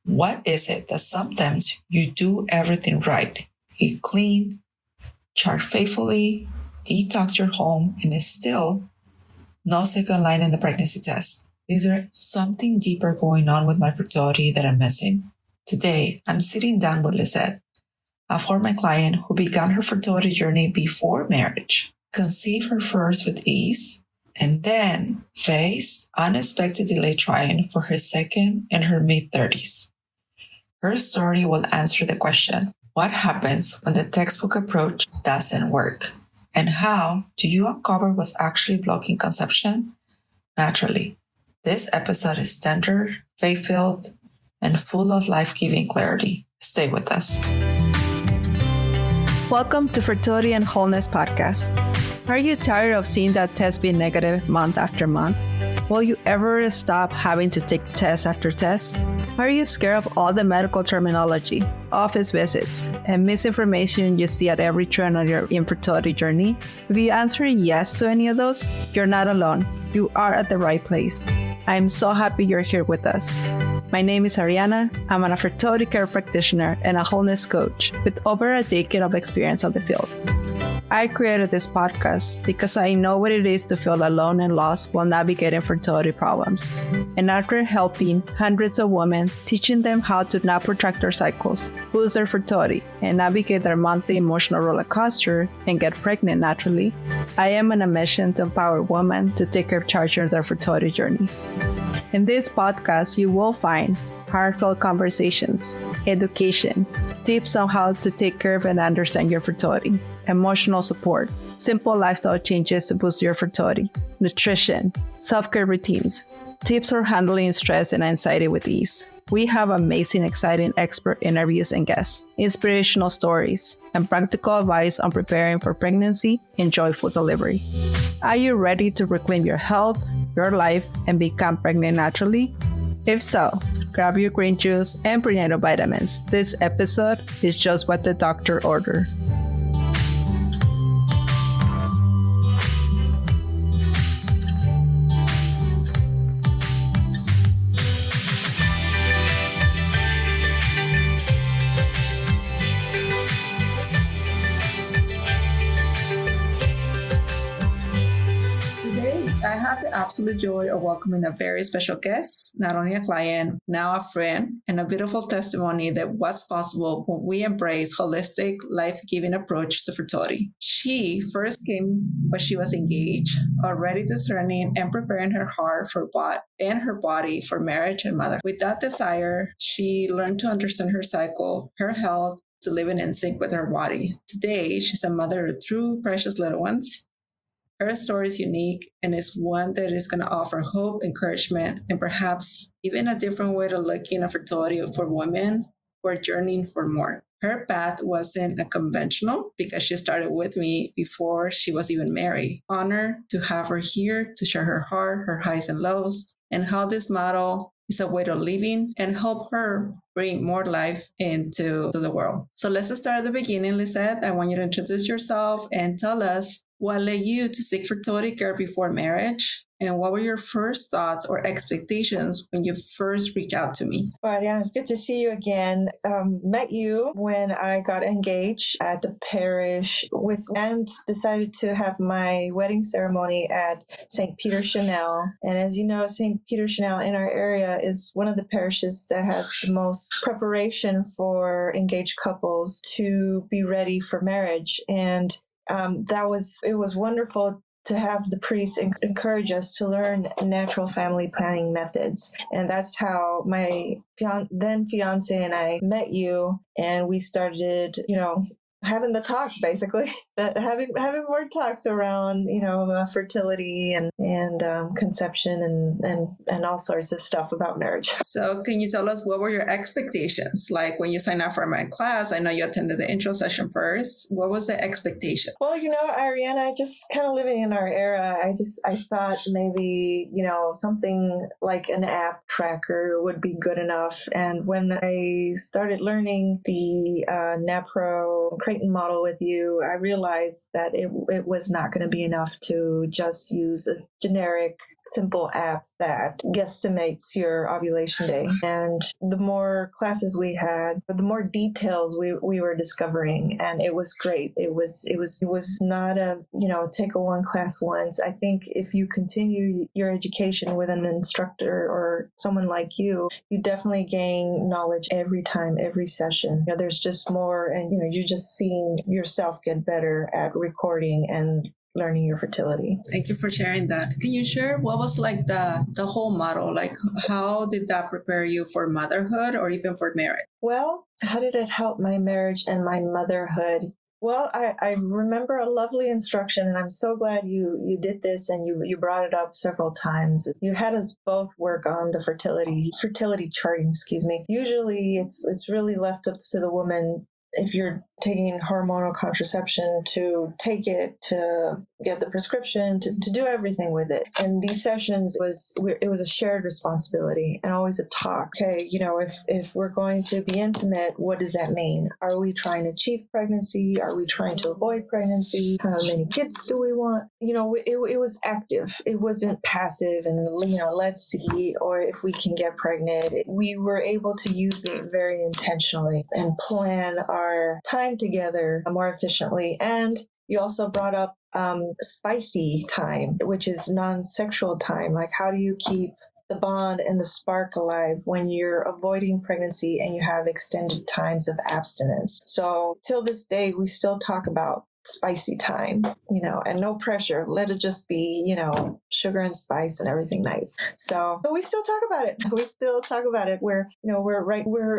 What is it that sometimes you do everything right? Eat clean, chart faithfully, detox your home, and it's still no second line in the pregnancy test. Is there something deeper going on with my fertility that I'm missing? Today, I'm sitting down with Lisette, a former client who began her fertility journey before marriage, conceived her first with ease, and then faced unexpected delayed trying for her second in her mid-30s. Her story will answer the question, what happens when the textbook approach doesn't work? And how do you uncover what's actually blocking conception? Naturally, this episode is tender, faith-filled, and full of life-giving clarity. Stay with us. Welcome to Fertility and Wholeness Podcast. Are you tired of seeing that test be negative month after month? Will you ever stop having to take test after test? Are you scared of all the medical terminology, office visits, and misinformation you see at every turn on your infertility journey? If you answer yes to any of those, you're not alone. You are at the right place. I'm so happy you're here with us. My name is Ariana. I'm a fertility care practitioner and a wholeness coach with over a decade of experience on the field. I created this podcast because I know what it is to feel alone and lost while navigating fertility problems. And after helping hundreds of women, teaching them how to not protract their cycles, boost their fertility, and navigate their monthly emotional roller coaster and get pregnant naturally, I am on a mission to empower women to take charge of their fertility journey. In this podcast, you will find heartfelt conversations, education, tips on how to take care of and understand your fertility, emotional support, simple lifestyle changes to boost your fertility, nutrition, self-care routines, tips for handling stress and anxiety with ease. We have amazing, exciting expert interviews and guests, inspirational stories, and practical advice on preparing for pregnancy and joyful delivery. Are you ready to reclaim your health, your life, and become pregnant naturally? If so, grab your green juice and prenatal vitamins. This episode is just what the doctor ordered. I have the absolute joy of welcoming a very special guest, not only a client, now a friend, and a beautiful testimony that what's possible when we embrace holistic, life-giving approach to fertility. She first came when she was engaged, already discerning and preparing her heart for what and her body for marriage and motherhood. With that desire, she learned to understand her cycle, her health, to living in sync with her body. Today, she's a mother of two precious little ones. Her story is unique and is one that is going to offer hope, encouragement, and perhaps even a different way to looking at fertility for women who are journeying for more. Her path wasn't a conventional because she started with me before she was even married. Honored to have her here to share her heart, her highs and lows, and how this model is a way of living and help her bring more life into the world. So let's start at the beginning, Lisette. I want you to introduce yourself and tell us what led you to seek fertility care before marriage, and what were your first thoughts or expectations when you first reached out to me? Well, Ariana, it's good to see you again. Met you when I got engaged at the parish and decided to have my wedding ceremony at St. Peter Chanel. And as you know, St. Peter Chanel in our area is one of the parishes that has the most preparation for engaged couples to be ready for marriage. And it was wonderful to have the priest encourage us to learn natural family planning methods. And that's how my then fiance and I met you, and we started, having the talk, basically, having more talks around, fertility and conception and all sorts of stuff about marriage. So can you tell us what were your expectations? Like when you signed up for my class, I know you attended the intro session first. What was the expectation? Well, Ariana, just kind of living in our era, I thought maybe, something like an app tracker would be good enough. And when I started learning the NAPRO crate Creighton model with you, I realized that it was not going to be enough to just use a generic, simple app that guesstimates your ovulation day. And the more classes we had, the more details we were discovering, and it was great. It was not a, take a one class once. I think if you continue your education with an instructor or someone like you definitely gain knowledge every time, every session. There's just more, and you're just seeing yourself get better at recording and learning your fertility. Thank you for sharing that. Can you share what was like the whole model? Like, how did that prepare you for motherhood or even for marriage? Well, how did it help my marriage and my motherhood? Well, I remember a lovely instruction, and I'm so glad you did this, and you brought it up several times. You had us both work on the fertility charting, Usually it's really left up to the woman, if you're taking hormonal contraception, to take it, to get the prescription, to do everything with it. And these sessions it was a shared responsibility and always a talk. Okay, if we're going to be intimate, what does that mean? Are we trying to achieve pregnancy? Are we trying to avoid pregnancy? How many kids do we want? It was active. It wasn't passive and, let's see, or if we can get pregnant. We were able to use it very intentionally and plan our time together more efficiently. And you also brought up spicy time, which is non-sexual time. Like, how do you keep the bond and the spark alive when you're avoiding pregnancy and you have extended times of abstinence? So till this day, we still talk about spicy time, and no pressure. Let it just be, sugar and spice and everything nice. So we still talk about it.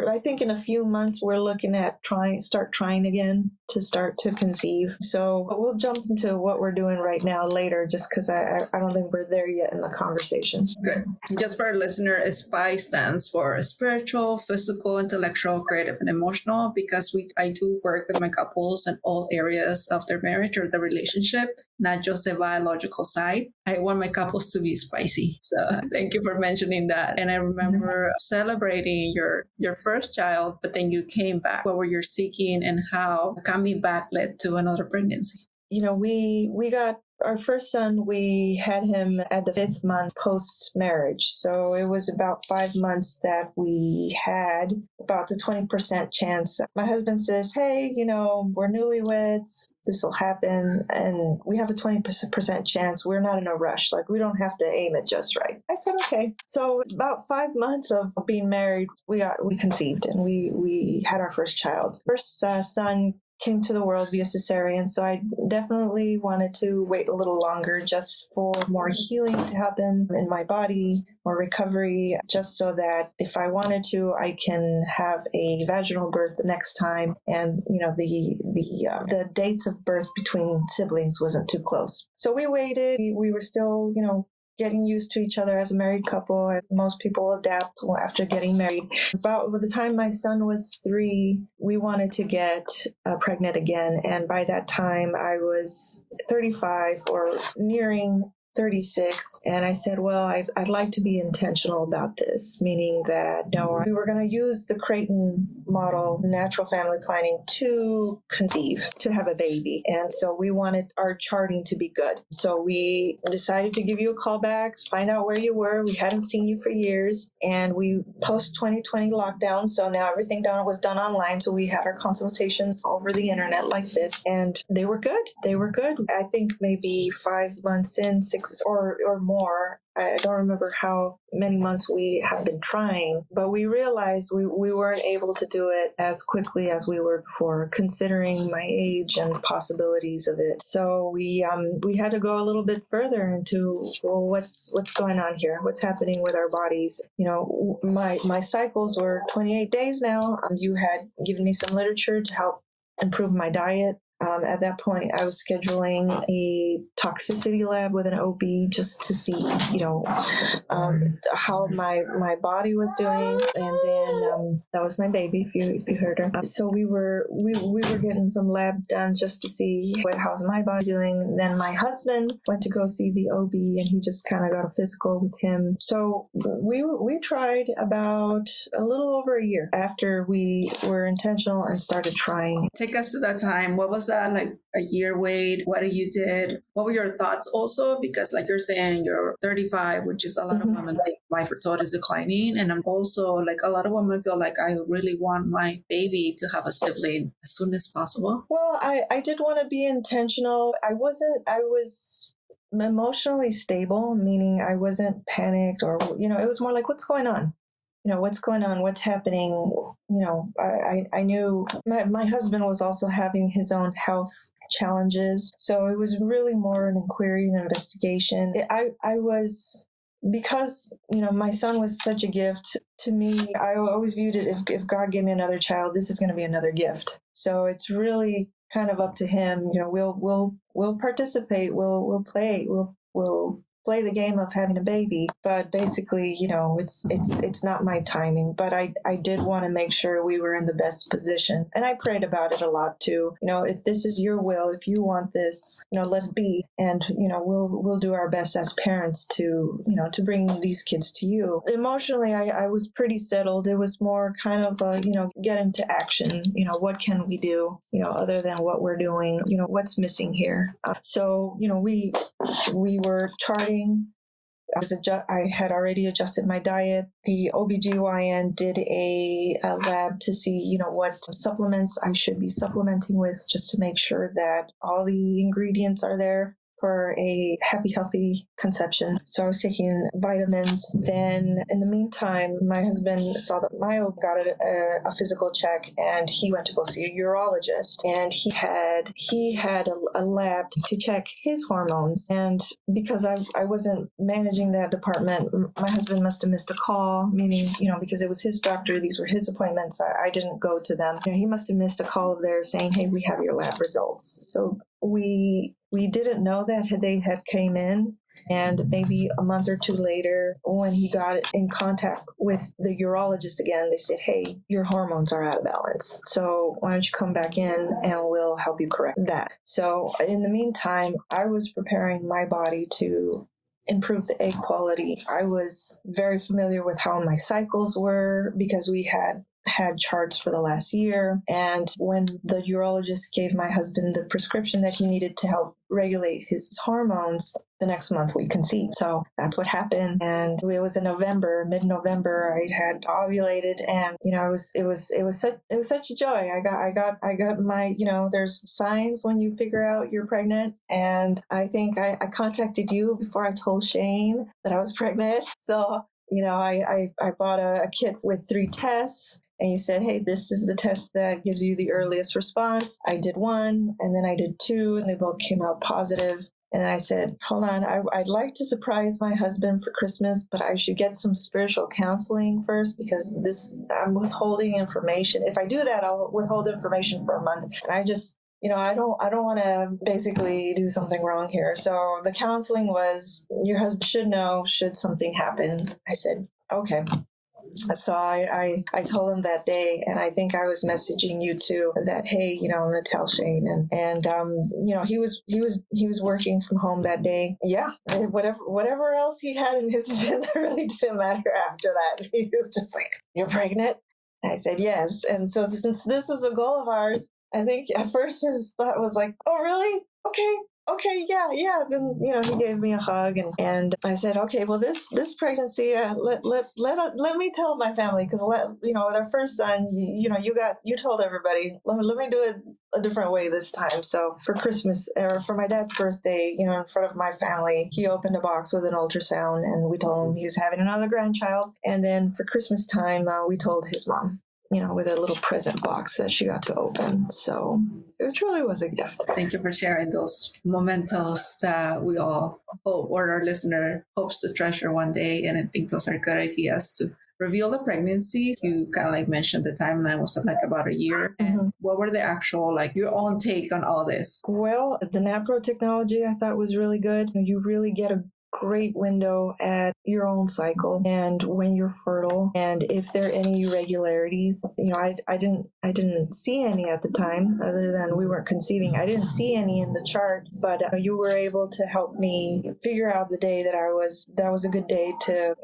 I think in a few months we're looking at start trying again to start to conceive. So we'll jump into what we're doing right now later, just because I don't think we're there yet in the conversation. Good. Just for our listener, SPI stands for spiritual, physical, intellectual, creative, and emotional, because I do work with my couples in all areas of their marriage or the relationship, not just the biological side. I want my couples to be spicy. So thank you for mentioning that. And I remember celebrating your first child, but then you came back. What were you seeking, and how coming back led to another pregnancy? We got our first son. We had him at the 5th month post-marriage. So it was about 5 months that we had about the 20% chance. My husband says, hey, we're newlyweds. This will happen. And we have a 20% chance. We're not in a rush. Like, we don't have to aim it just right. I said, okay. So about 5 months of being married, we conceived, and we had our first child. First son came to the world via cesarean, so I definitely wanted to wait a little longer just for more healing to happen in my body, more recovery, just so that if I wanted to, I can have a vaginal birth the next time, and the dates of birth between siblings wasn't too close. So we waited. We were still, getting used to each other as a married couple. Most people adapt after getting married. About by the time my son was 3, we wanted to get pregnant again. And by that time, I was 35 or nearing 36. And I said, well, I'd like to be intentional about this, meaning that we were going to use the Creighton model, natural family planning, to conceive, to have a baby. And so we wanted our charting to be good. So we decided to give you a call back, find out where you were. We hadn't seen you for years. And we post-2020 lockdown. So now everything was done online. So we had our consultations over the internet like this. And they were good. I think maybe 5 months in, 6 or more. I don't remember how many months we have been trying, but we realized we weren't able to do it as quickly as we were before, considering my age and the possibilities of it. So we had to go a little bit further into, well, what's going on here? What's happening with our bodies? My cycles were 28 days now. You had given me some literature to help improve my diet. At that point, I was scheduling a toxicity lab with an OB just to see, how my body was doing. And then that was my baby, if you heard her. So we were getting some labs done just to see how's my body doing. Then my husband went to go see the OB, and he just kind of got a physical with him. So we tried about a little over a year after we were intentional and started trying. Take us to that time. What was that, like a year wait? What you did? What were your thoughts also? Because like you're saying, you're 35, which is a lot of women think my fertility is declining. And I'm also like a lot of women feel like I really want my baby to have a sibling as soon as possible. Well, I did want to be intentional. I was emotionally stable, meaning I wasn't panicked or, it was more like, what's going on? What's going on? What's happening? I knew my husband was also having his own health challenges. So it was really more an inquiry and investigation. I was, because, my son was such a gift to me, I always viewed it, if God gave me another child, this is going to be another gift. So it's really kind of up to him. We'll participate, we'll play, we'll play the game of having a baby, but basically, it's not my timing. But I did want to make sure we were in the best position, and I prayed about it a lot too. If this is your will, if you want this, let it be, and we'll do our best as parents to bring these kids to you. Emotionally, I was pretty settled. It was more kind of get into action. What can we do? Other than what we're doing. What's missing here? So we were charting. I had already adjusted my diet. The OBGYN did a lab to see, what supplements I should be supplementing with, just to make sure that all the ingredients are there for a happy, healthy conception. So I was taking vitamins. Then in the meantime, my husband saw that my OB got a physical check, and he went to go see a urologist, and he had a lab to check his hormones. And because I wasn't managing that department, my husband must have missed a call, meaning, because it was his doctor, these were his appointments, I didn't go to them. He must have missed a call of theirs saying, hey, we have your lab results. So we didn't know that they had came in, and maybe a month or two later, when he got in contact with the urologist again, they said, hey, your hormones are out of balance. So why don't you come back in and we'll help you correct that. So in the meantime, I was preparing my body to improve the egg quality. I was very familiar with how my cycles were, because we had charts for the last year. And when the urologist gave my husband the prescription that he needed to help regulate his hormones, the next month we conceived. So that's what happened. And it was in mid-November, I had ovulated, and it was such a joy. I got my, there's signs when you figure out you're pregnant. And I think I contacted you before I told Shane that I was pregnant. So, I bought a kit with 3 tests. And you said, hey, this is the test that gives you the earliest response. I did 1, and then I did 2, and they both came out positive. And then I said, hold on, I'd like to surprise my husband for Christmas, but I should get some spiritual counseling first, because I'm withholding information. If I do that, I'll withhold information for a month. And I just, I don't want to basically do something wrong here. So the counseling was, your husband should know, should something happen. I said, okay. So I told him that day, and I think I was messaging you too, that, hey, I'm going to tell Shane, and he was working from home that day. Yeah, and whatever else he had in his agenda really didn't matter after that. He was just like, you're pregnant? And I said yes. And so since this was a goal of ours, I think at first his thought was like, oh really? Okay, yeah. Then, he gave me a hug, and I said, okay, well, this pregnancy, let me tell my family, because with our first son, you told everybody, let me do it a different way this time. So for Christmas, or for my dad's birthday, in front of my family, he opened a box with an ultrasound, and we told him he was having another grandchild. And then for Christmas time, we told his mom, with a little present box that she got to open. So it truly was a gift. Thank you for sharing those mementos that we all hope, or our listener hopes to treasure one day. And I think those are good ideas to reveal the pregnancy. You kind of like mentioned the timeline was like about a year. And what were the actual, your own take on all this? Well, the NAPRO technology I thought was really good. You really get a great window at your own cycle and when you're fertile, and if there are any irregularities. I didn't see any at the time, other than we weren't conceiving. I didn't see any in the chart, but you were able to help me figure out the day that was a good day to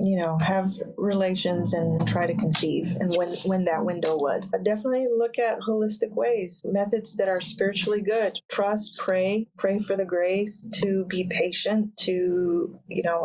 have relations and try to conceive, and when that window was. But definitely look at holistic ways, methods that are spiritually good. Trust, pray for the grace to be patient, to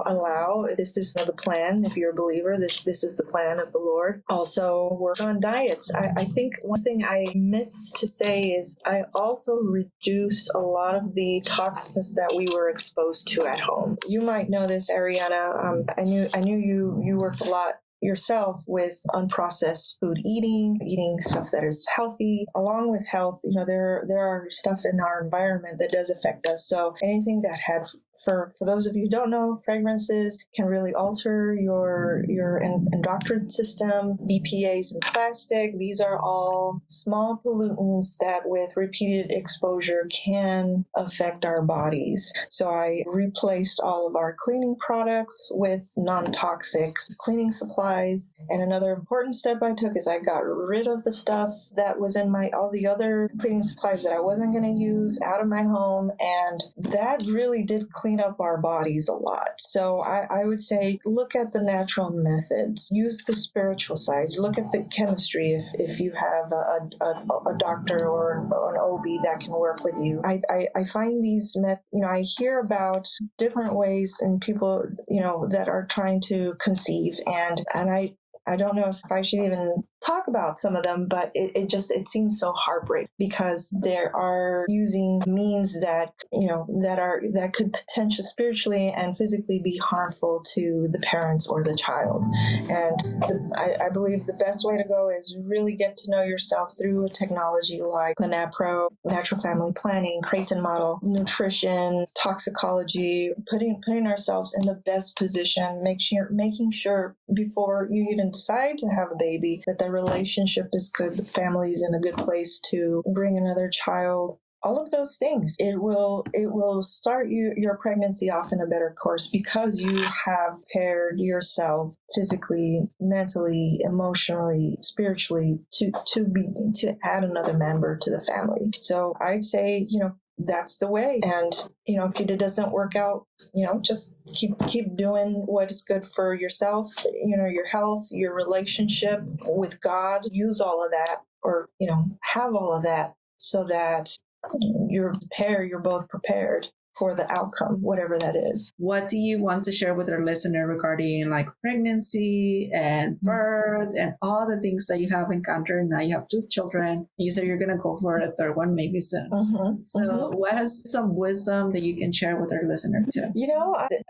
allow, if this is the plan, if you're a believer, that this is the plan of the Lord. Also work on diets. I think one thing I miss to say is I also reduced a lot of the toxins that we were exposed to at home. You might know this, Ariana. I knew you worked a lot yourself with unprocessed food eating stuff that is healthy. Along with health, there are stuff in our environment that does affect us. So anything that had, for those of you who don't know, fragrances can really alter your endocrine system. BPAs in plastic, these are all small pollutants that with repeated exposure can affect our bodies. So I replaced all of our cleaning products with non-toxic cleaning supplies. And another important step I took is I got rid of the stuff that was in all the other cleaning supplies that I wasn't going to use out of my home. And that really did clean up our bodies a lot. So I would say look at the natural methods, use the spiritual side, look at the chemistry if you have a doctor or an OB that can work with you. I find these I hear about different ways and people, that are trying to conceive, and I don't know if I should even talk about some of them, but it seems so heartbreaking because there are using means that that could potentially spiritually and physically be harmful to the parents or the child. And I believe the best way to go is really get to know yourself through a technology like the NAPRO, Natural Family Planning, Creighton model, nutrition, toxicology, putting ourselves in the best position, making sure before you even decide to have a baby that the relationship is good, the family is in a good place to bring another child. All of those things, it will start your pregnancy off in a better course because you have prepared yourself physically, mentally, emotionally, spiritually to add another member to the family. So I'd say that's the way. And if it doesn't work out, just keep doing what is good for yourself, your health, your relationship with God. Use all of that, or have all of that, so that you're both prepared for the outcome, whatever that is. What do you want to share with our listener regarding like pregnancy and birth and all the things that you have encountered? Now you have 2 children. You said you're going to go for a 3rd one maybe soon. What has some wisdom that you can share with our listener too?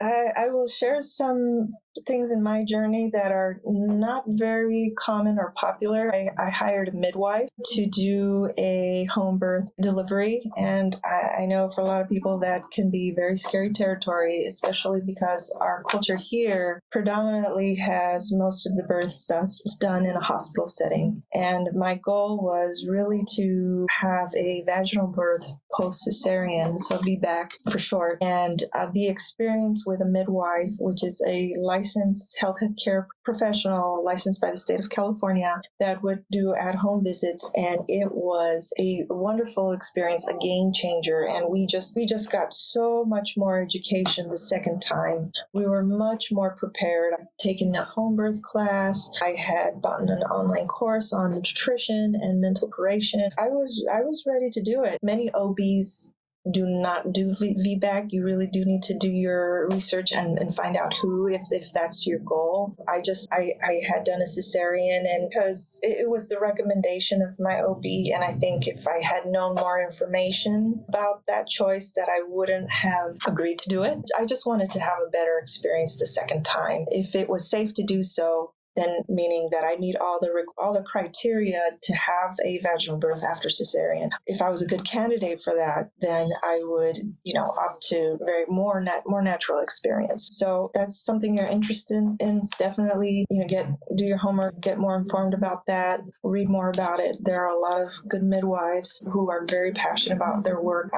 I will share some things in my journey that are not very common or popular. I hired a midwife to do a home birth delivery, and I know for a lot of people that can be very scary territory, especially because our culture here predominantly has most of the births that's done in a hospital setting. And my goal was really to have a vaginal birth post-cesarean, so VBAC for short. And the experience with a midwife, which is a licensed healthcare professional licensed by the state of California that would do at-home visits, and it was a wonderful experience, a game changer. And we just got so much more education the second time. We were much more prepared. I'd taken a home birth class. I had bought an online course on nutrition and mental preparation. I was ready to do it. Many OBs do not do VBAC. You really do need to do your research and find out who, if that's your goal. I had done a cesarean, and because it was the recommendation of my OB, and I think if I had known more information about that choice, that I wouldn't have agreed to do it. I just wanted to have a better experience the second time. If it was safe to do so, then meaning that I meet all the criteria to have a vaginal birth after cesarean. If I was a good candidate for that, then I would, opt to very more natural experience. So that's something you're interested in. Definitely, do your homework, get more informed about that, read more about it. There are a lot of good midwives who are very passionate about their work.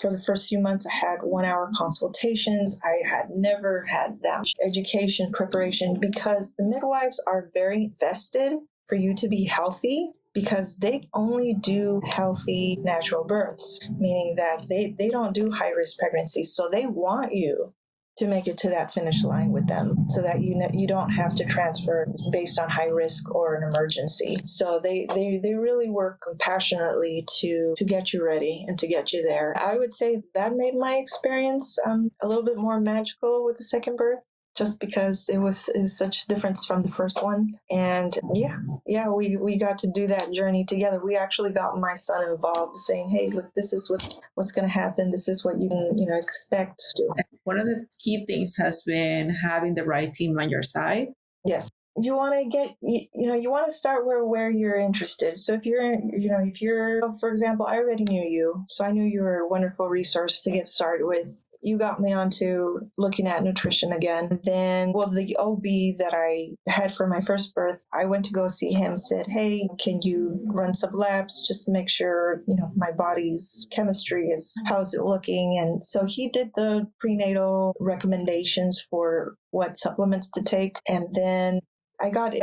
For the first few months, I had 1-hour consultations. I had never had that much education preparation because the midwives are very vested for you to be healthy, because they only do healthy natural births, meaning that they don't do high-risk pregnancies. So they want you to make it to that finish line with them so that you don't have to transfer based on high risk or an emergency. So they really work passionately to get you ready and to get you there. I would say that made my experience a little bit more magical with the second birth, just because it was such a difference from the first one. And we got to do that journey together. We actually got my son involved, saying, hey, look, this is what's going to happen. This is what you can, expect to do. One of the key things has been having the right team on your side. Yes. You want to get, you want to start where you're interested. So if you're, for example, I already knew you, so I knew you were a wonderful resource to get started with. You got me onto looking at nutrition again. Then, the OB that I had for my first birth, I went to go see him, said, hey, can you run some labs just to make sure, my body's chemistry how's it looking? And so he did the prenatal recommendations for what supplements to take. And then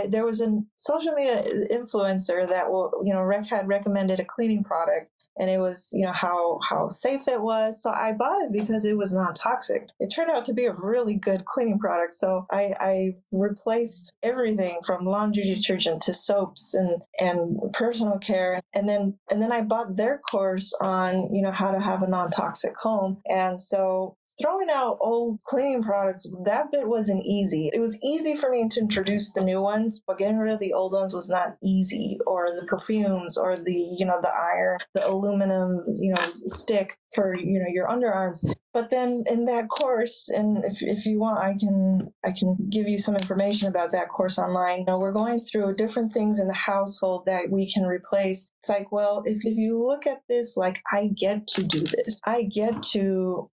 there was a social media influencer that, had recommended a cleaning product. And it was, how safe it was. So I bought it because it was non-toxic. It turned out to be a really good cleaning product. So I replaced everything from laundry detergent to soaps and personal care. And then I bought their course on, how to have a non-toxic home. And so throwing out old cleaning products, that bit wasn't easy. It was easy for me to introduce the new ones, but getting rid of the old ones was not easy, or the perfumes, or the iron, the aluminum, stick for, your underarms. But then in that course, and if you want, I can give you some information about that course online. We're going through different things in the household that we can replace. It's like, well, if you look at this, like, I get to do this. I get to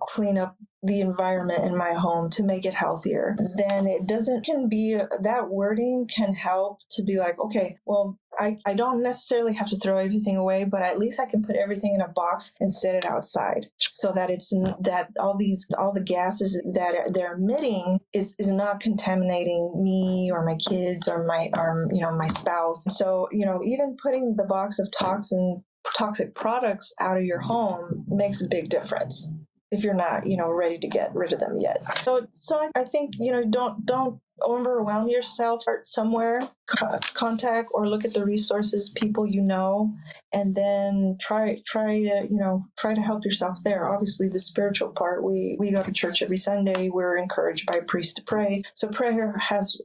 clean up the environment in my home to make it healthier, then that wording can help to be like, okay, well, I don't necessarily have to throw everything away, but at least I can put everything in a box and set it outside, so that all the gases that they're emitting is not contaminating me or my kids or my spouse. So, even putting the box of toxic products out of your home makes a big difference if you're not, ready to get rid of them yet. So I think, don't overwhelm yourself. Start somewhere, contact or look at the resources, people and then try to help yourself there. Obviously, the spiritual part, we go to church every Sunday. We're encouraged by priests to pray. So prayer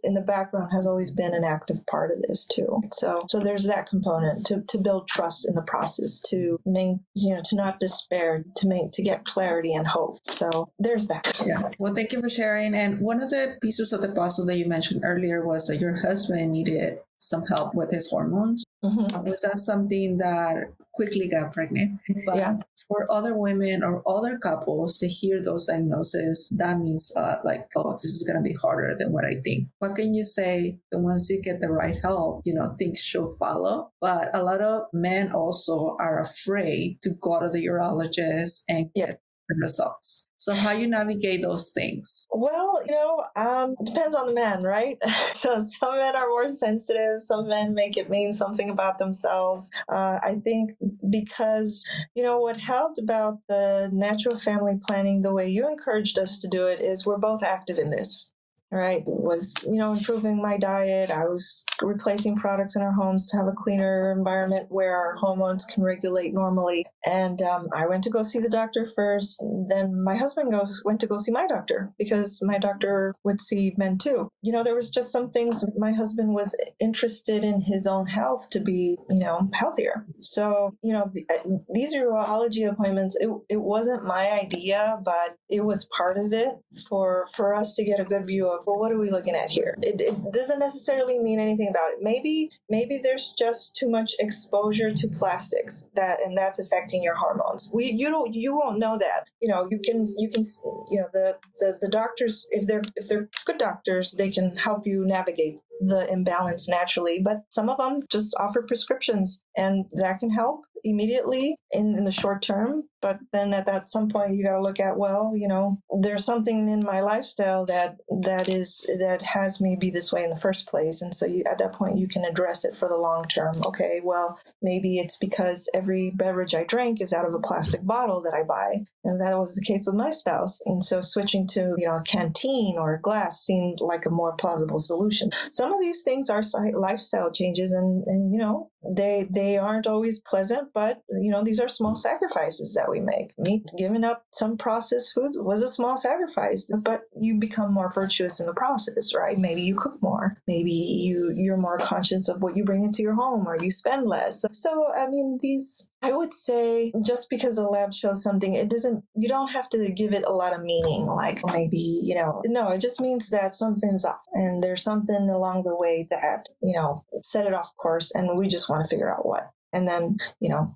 in the background has always been an active part of this too. So there's that component to build trust in the process, to not despair, to get clarity and hope. So there's that. Yeah. Well, thank you for sharing. And one of the pieces of the puzzle that you mentioned earlier was that your husband needed some help with his hormones. Mm-hmm. Was that something that quickly got pregnant? But for other women or other couples to hear those diagnoses, that means this is going to be harder than what I think. What can you say that once you get the right help, things should follow? But a lot of men also are afraid to go to the urologist and get the results. So how you navigate those things? Well, it depends on the man, right? So some men are more sensitive. Some men make it mean something about themselves. I think because, what helped about the natural family planning, the way you encouraged us to do it, is we're both active in this. Right, was, improving my diet. I was replacing products in our homes to have a cleaner environment where our hormones can regulate normally. And I went to go see the doctor first. Then my husband went to go see my doctor because my doctor would see men too. There was just some things my husband was interested in his own health to be, healthier. So, these urology appointments, it wasn't my idea, but it was part of it for us to get a good view of, well, what are we looking at here? It doesn't necessarily mean anything about it. Maybe there's just too much exposure to plastics and that's affecting your hormones. You won't know that. You can the doctors, if they're good doctors, they can help you navigate the imbalance naturally, but some of them just offer prescriptions and that can help immediately in the short term. But then at some point you got to look at, well, there's something in my lifestyle that has me be this way in the first place. And so at that point you can address it for the long term. Okay, well, maybe it's because every beverage I drank is out of a plastic bottle that I buy. And that was the case with my spouse. And so switching to, a canteen or a glass seemed like a more plausible solution. Some of these things are lifestyle changes and they aren't always pleasant, but these are small sacrifices that we make. Giving up some processed food was a small sacrifice, but you become more virtuous in the process, right? Maybe you cook more. Maybe you're more conscious of what you bring into your home, or you spend less. So I would say just because a lab shows something, you don't have to give it a lot of meaning, like maybe, no, it just means that something's off and there's something along the way that, set it off course, and we just want to figure out what. And then,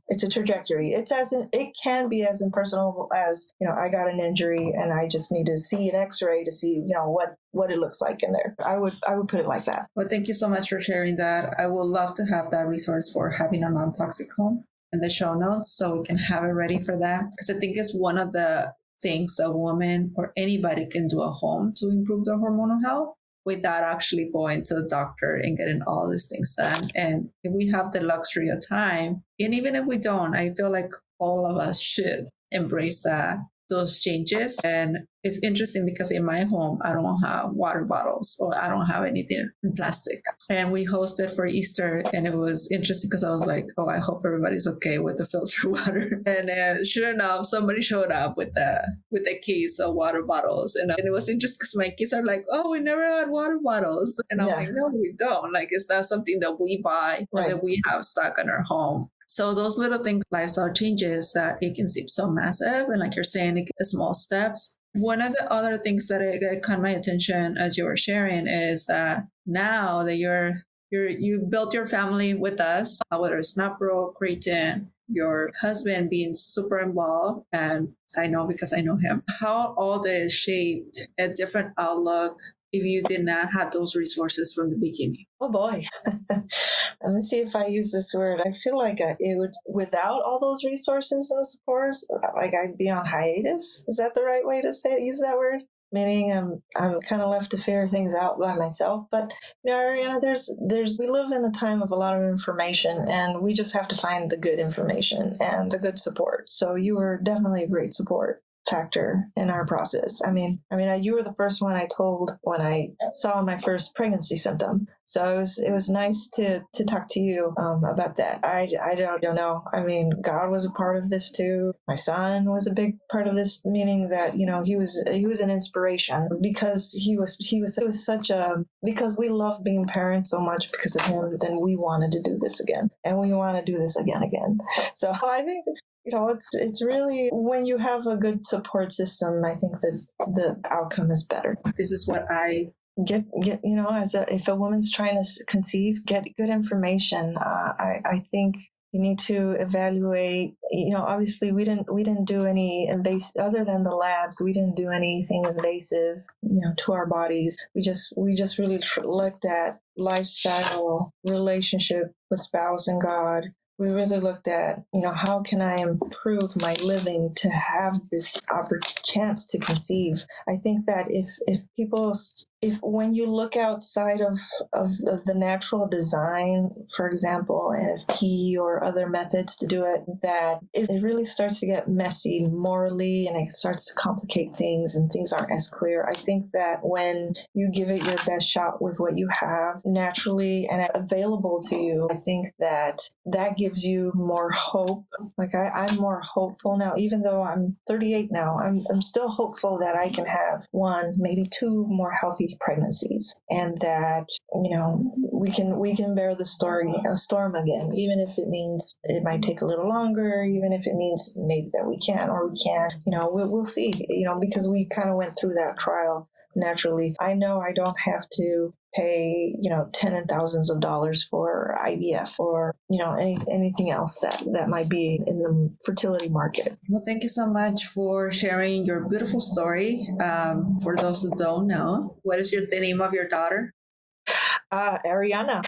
it's a trajectory. It can be as impersonal as, I got an injury and I just need to see an x-ray to see, what it looks like in there. I would put it like that. Well, thank you so much for sharing that. I would love to have that resource for having a non-toxic home in the show notes so we can have it ready for that. Because I think it's one of the things a woman or anybody can do at home to improve their hormonal health without actually going to the doctor and getting all these things done. And if we have the luxury of time, and even if we don't, I feel like all of us should embrace those changes. And it's interesting because in my home, I don't have water bottles or I don't have anything in plastic. And we hosted for Easter, and it was interesting because I was like, oh, I hope everybody's okay with the filtered water. And sure enough, somebody showed up with a case of water bottles. And it was interesting because my kids are like, oh, we never had water bottles. And I'm like, no, we don't. Like, it's not something that we buy or that we have stock in our home. So those little things, lifestyle changes, that it can seem so massive. And like you're saying, it can small steps. One of the other things that caught my attention as you were sharing is that now that you built your family with us, whether it's Snapbro, Creighton, your husband being super involved, and I know because I know him, how all this shaped a different outlook if you did not have those resources from the beginning. Oh boy. Let me see if I use this word. I feel like it would, without all those resources and supports, like I'd be on hiatus. Is that the right way to use that word? Meaning I'm kind of left to figure things out by myself. But Ariana, we live in a time of a lot of information, and we just have to find the good information and the good support. So you were definitely a great support factor in our process. You were the first one I told when I saw my first pregnancy symptom. So it was nice to talk to you about that. I don't know. God was a part of this too. My son was a big part of this, meaning that he was an inspiration because he was such a, because we love being parents so much because of him. Then we wanted to do this again, and we want to do this again. So I think, it's really, when you have a good support system, I think that the outcome is better. This is what I get, if a woman's trying to conceive, get good information. I think you need to evaluate, obviously we didn't do any invasive, other than the labs, we didn't do anything invasive, to our bodies. We just really looked at lifestyle, relationship with spouse and God. We really looked at, how can I improve my living to have this chance to conceive? I think that if people if when you look outside of the natural design, for example, NFP or other methods to do it, that it really starts to get messy morally and it starts to complicate things and things aren't as clear. I think that when you give it your best shot with what you have naturally and available to you, I think that gives you more hope. Like I'm more hopeful now, even though I'm 38 now, I'm still hopeful that I can have one, maybe two more healthy pregnancies, and that we can bear the storm again, even if it means it might take a little longer, even if it means maybe that we can or we can't. We'll see. Because we kind of went through that trial naturally. I know I don't have to pay tens and thousands of dollars for IVF or anything else that might be in the fertility market. Well, thank you so much for sharing your beautiful story. For those who don't know, what is the name of your daughter? Ariana.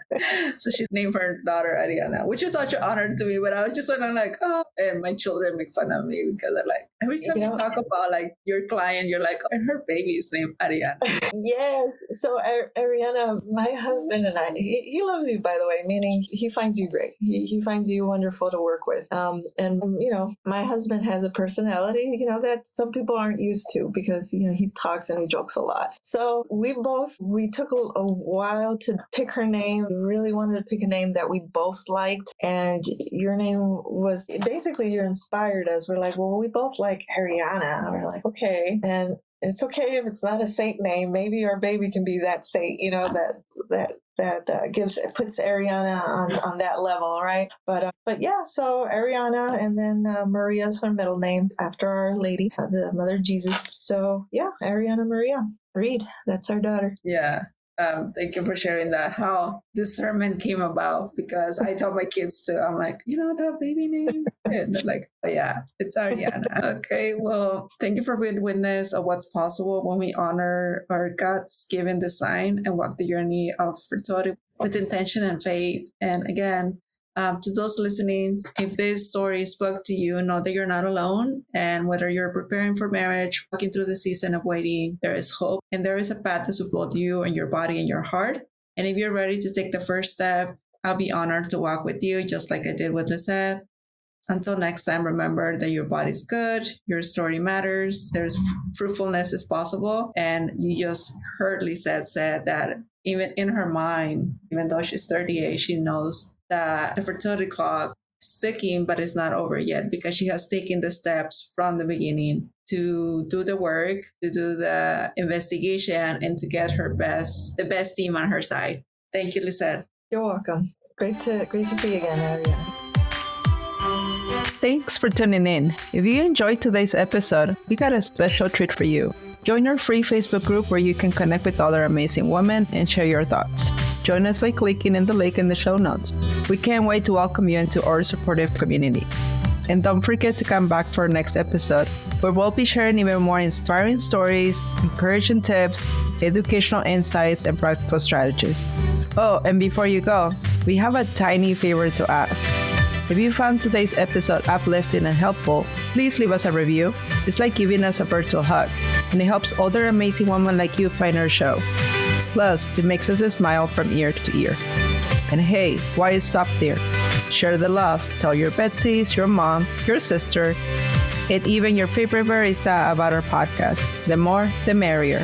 So she named her daughter Ariana, which is such an honor to me. But I was just wondering, like, oh, and my children make fun of me because they're like, every time you talk about like your client, you're like, oh, and her baby is named Ariana. Yes. So Ariana, my husband and I, he loves you, by the way, meaning he finds you great. He finds you wonderful to work with. And my husband has a personality, that some people aren't used to because, he talks and he jokes a lot. So we took a while to pick her name. We really wanted to pick a name that we both liked. And your name was basically, you're inspired us. We're like, well, we both like Ariana. We're like, okay. And it's okay if it's not a saint name. Maybe our baby can be that saint, that puts Ariana on that level, right? But yeah, so Ariana, and then Maria's her middle name after Our Lady, the Mother of Jesus. So yeah, Ariana Maria Reed, that's our daughter. Yeah. Thank you for sharing that, how this sermon came about, because I tell my kids too, I'm like, that baby name? And they're like, oh yeah, it's Ariana. Okay, well, thank you for being witness of what's possible when we honor our God's given design and walk the journey of fertility with intention and faith. And again, to those listening, if this story spoke to you, know that you're not alone. And whether you're preparing for marriage, walking through the season of waiting, there is hope and there is a path to support you and your body and your heart. And if you're ready to take the first step, I'll be honored to walk with you, just like I did with Lisette. Until next time, remember that your body's good, your story matters, there's fruitfulness is possible. And you just heard Lisette said that even in her mind, even though she's 38, she knows that the fertility clock is ticking, but it's not over yet because she has taken the steps from the beginning to do the work, to do the investigation, and to get the best team on her side. Thank you, Lisette. You're welcome. Great to see you again, Ariana. Thanks for tuning in. If you enjoyed today's episode, we got a special treat for you. Join our free Facebook group where you can connect with other amazing women and share your thoughts. Join us by clicking in the link in the show notes. We can't wait to welcome you into our supportive community. And don't forget to come back for our next episode, where we'll be sharing even more inspiring stories, encouraging tips, educational insights, and practical strategies. Oh, and before you go, we have a tiny favor to ask. If you found today's episode uplifting and helpful, please leave us a review. It's like giving us a virtual hug, and it helps other amazing women like you find our show. Plus, it makes us smile from ear to ear. And hey, why stop there? Share the love. Tell your Betsies, your mom, your sister, and even your favorite barista about our podcast. The more, the merrier.